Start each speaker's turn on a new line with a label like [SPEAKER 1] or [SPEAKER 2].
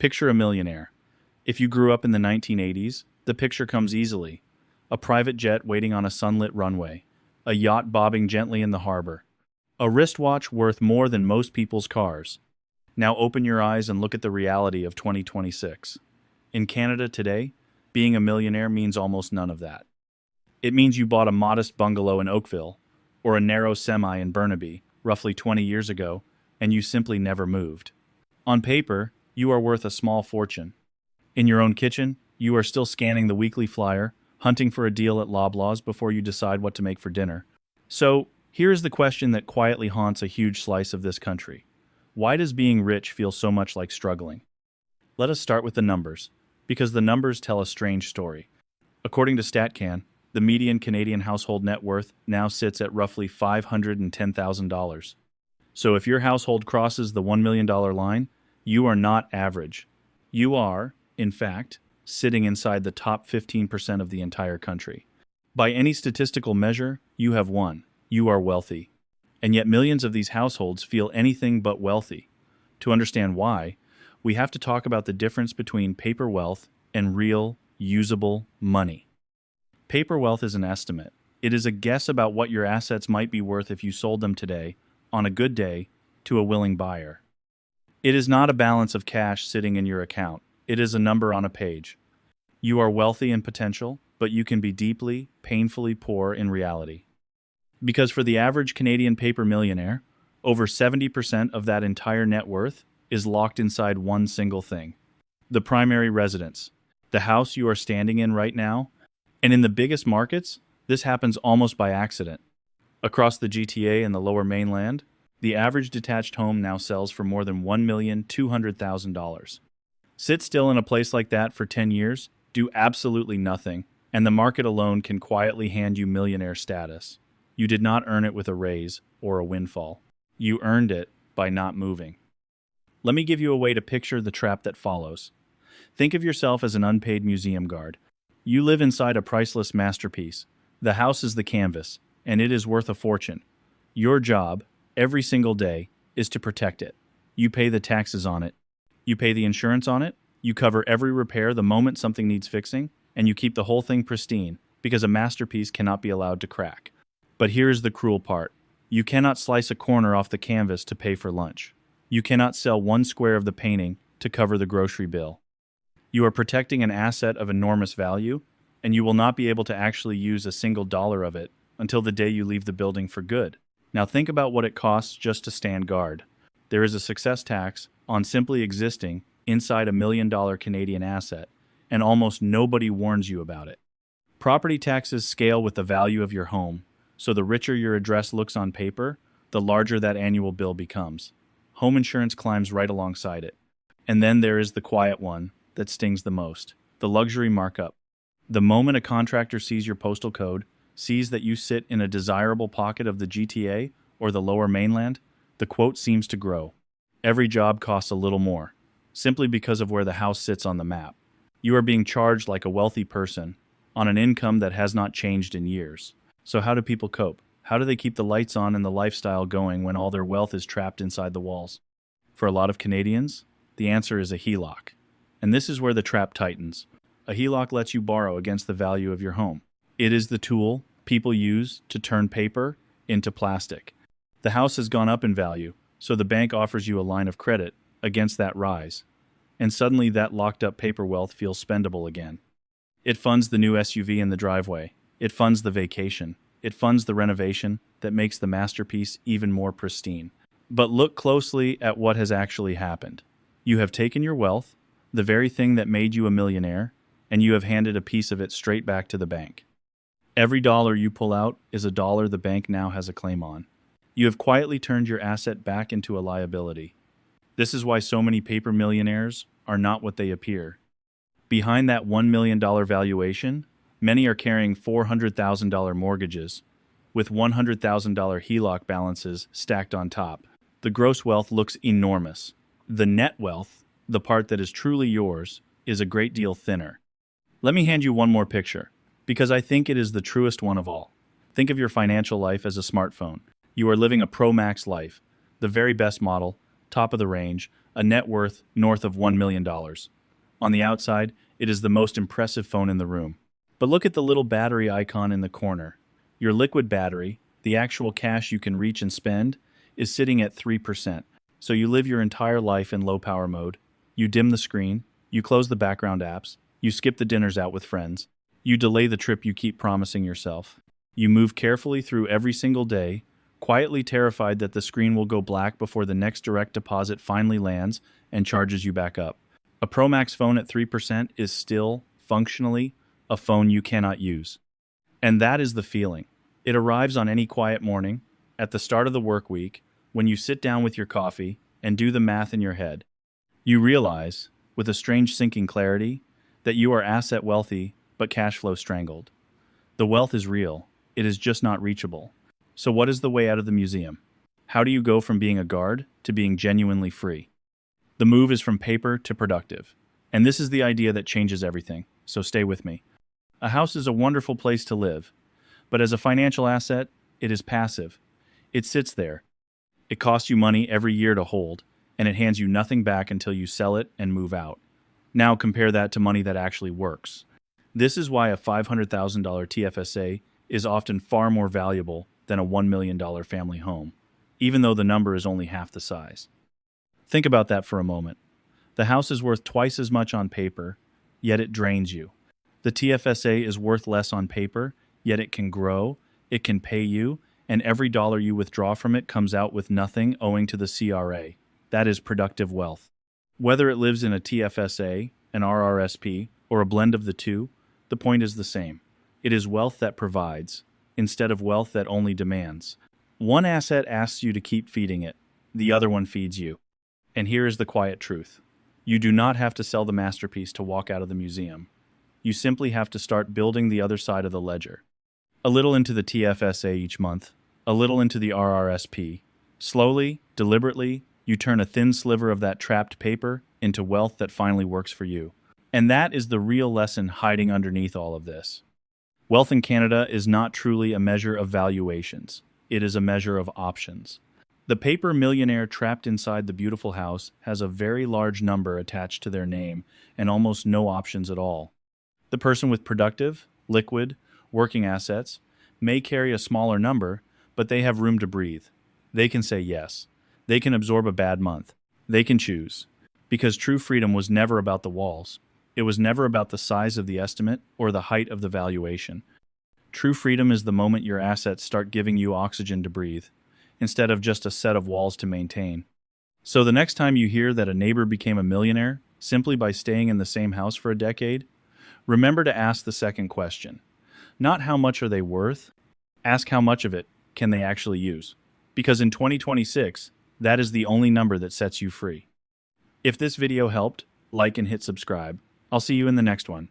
[SPEAKER 1] Picture a millionaire. If you grew up in the 1980s, the picture comes easily. A private jet waiting on a sunlit runway. A yacht bobbing gently in the harbor. A wristwatch worth more than most people's cars. Now open your eyes and look at the reality of 2026. In Canada today, being a millionaire means almost none of that. It means you bought a modest bungalow in Oakville, or a narrow semi in Burnaby, roughly 20 years ago, and you simply never moved. On paper, you are worth a small fortune. In your own kitchen, you are still scanning the weekly flyer, hunting for a deal at Loblaws before you decide what to make for dinner. So, here is the question that quietly haunts a huge slice of this country. Why does being rich feel so much like struggling? Let us start with the numbers, because the numbers tell a strange story. According to StatCan, the median Canadian household net worth now sits at roughly $510,000. So if your household crosses the $1 million line, you are not average. You are, in fact, sitting inside the top 15% of the entire country. By any statistical measure, you have won. You are wealthy. And yet millions of these households feel anything but wealthy. To understand why, we have to talk about the difference between paper wealth and real, usable money. Paper wealth is an estimate. It is a guess about what your assets might be worth if you sold them today, on a good day, to a willing buyer. It is not a balance of cash sitting in your account. It is a number on a page. You are wealthy in potential, but you can be deeply, painfully poor in reality. Because for the average Canadian paper millionaire, over 70% of that entire net worth is locked inside one single thing: the primary residence, the house you are standing in right now. And in the biggest markets, this happens almost by accident. Across the GTA and the Lower Mainland, the average detached home now sells for more than $1,200,000. Sit still in a place like that for 10 years, do absolutely nothing, and the market alone can quietly hand you millionaire status. You did not earn it with a raise or a windfall. You earned it by not moving. Let me give you a way to picture the trap that follows. Think of yourself as an unpaid museum guard. You live inside a priceless masterpiece. The house is the canvas, and it is worth a fortune. Your job, every single day, is to protect it. You pay the taxes on it. You pay the insurance on it. You cover every repair the moment something needs fixing, and you keep the whole thing pristine, because a masterpiece cannot be allowed to crack. But here's the cruel part. You cannot slice a corner off the canvas to pay for lunch. You cannot sell one square of the painting to cover the grocery bill. You are protecting an asset of enormous value, and you will not be able to actually use a single dollar of it until the day you leave the building for good. Now think about what it costs just to stand guard. There is a success tax on simply existing inside a $1 million Canadian asset, and almost nobody warns you about it. Property taxes scale with the value of your home, so the richer your address looks on paper, the larger that annual bill becomes. Home insurance climbs right alongside it. And then there is the quiet one that stings the most: the luxury markup. The moment a contractor sees your postal code, sees that you sit in a desirable pocket of the GTA or the Lower Mainland, the quote seems to grow. Every job costs a little more, simply because of where the house sits on the map. You are being charged like a wealthy person, on an income that has not changed in years. So how do people cope? How do they keep the lights on and the lifestyle going when all their wealth is trapped inside the walls? For a lot of Canadians, the answer is a HELOC. And this is where the trap tightens. A HELOC lets you borrow against the value of your home. It is the tool people use to turn paper into plastic. The house has gone up in value, so the bank offers you a line of credit against that rise. And suddenly that locked up paper wealth feels spendable again. It funds the new SUV in the driveway. It funds the vacation. It funds the renovation that makes the masterpiece even more pristine. But look closely at what has actually happened. You have taken your wealth, the very thing that made you a millionaire, and you have handed a piece of it straight back to the bank. Every dollar you pull out is a dollar the bank now has a claim on. You have quietly turned your asset back into a liability. This is why so many paper millionaires are not what they appear. Behind that $1 million valuation, many are carrying $400,000 mortgages, with $100,000 HELOC balances stacked on top. The gross wealth looks enormous. The net wealth, the part that is truly yours, is a great deal thinner. Let me hand you one more picture, because I think it is the truest one of all. Think of your financial life as a smartphone. You are living a Pro Max life, the very best model, top of the range, a net worth north of $1 million. On the outside, it is the most impressive phone in the room. But look at the little battery icon in the corner. Your liquid battery, the actual cash you can reach and spend, is sitting at 3%. So you live your entire life in low power mode. You dim the screen, you close the background apps, you skip the dinners out with friends, you delay the trip you keep promising yourself. You move carefully through every single day, quietly terrified that the screen will go black before the next direct deposit finally lands and charges you back up. A Pro Max phone at 3% is still, functionally, a phone you cannot use. And that is the feeling. It arrives on any quiet morning, at the start of the work week, when you sit down with your coffee and do the math in your head. You realize, with a strange sinking clarity, that you are asset wealthy but cash flow strangled. The wealth is real, it is just not reachable. So what is the way out of the museum? How do you go from being a guard to being genuinely free? The move is from paper to productive. And this is the idea that changes everything, so stay with me. A house is a wonderful place to live, but as a financial asset, it is passive. It sits there. It costs you money every year to hold, and it hands you nothing back until you sell it and move out. Now compare that to money that actually works. This is why a $500,000 TFSA is often far more valuable than a $1 million family home, even though the number is only half the size. Think about that for a moment. The house is worth twice as much on paper, yet it drains you. The TFSA is worth less on paper, yet it can grow, it can pay you, and every dollar you withdraw from it comes out with nothing owing to the CRA. That is productive wealth. Whether it lives in a TFSA, an RRSP, or a blend of the two, the point is the same. It is wealth that provides, instead of wealth that only demands. One asset asks you to keep feeding it, the other one feeds you. And here is the quiet truth. You do not have to sell the masterpiece to walk out of the museum. You simply have to start building the other side of the ledger. A little into the TFSA each month, a little into the RRSP. Slowly, deliberately, you turn a thin sliver of that trapped paper into wealth that finally works for you. And that is the real lesson hiding underneath all of this. Wealth in Canada is not truly a measure of valuations. It is a measure of options. The paper millionaire trapped inside the beautiful house has a very large number attached to their name and almost no options at all. The person with productive, liquid, working assets may carry a smaller number, but they have room to breathe. They can say yes. They can absorb a bad month. They can choose. Because true freedom was never about the walls. It was never about the size of the estimate or the height of the valuation. True freedom is the moment your assets start giving you oxygen to breathe, instead of just a set of walls to maintain. So the next time you hear that a neighbor became a millionaire simply by staying in the same house for a decade, remember to ask the second question. Not how much are they worth? Ask how much of it can they actually use? Because in 2026, that is the only number that sets you free. If this video helped, like and hit subscribe. I'll see you in the next one.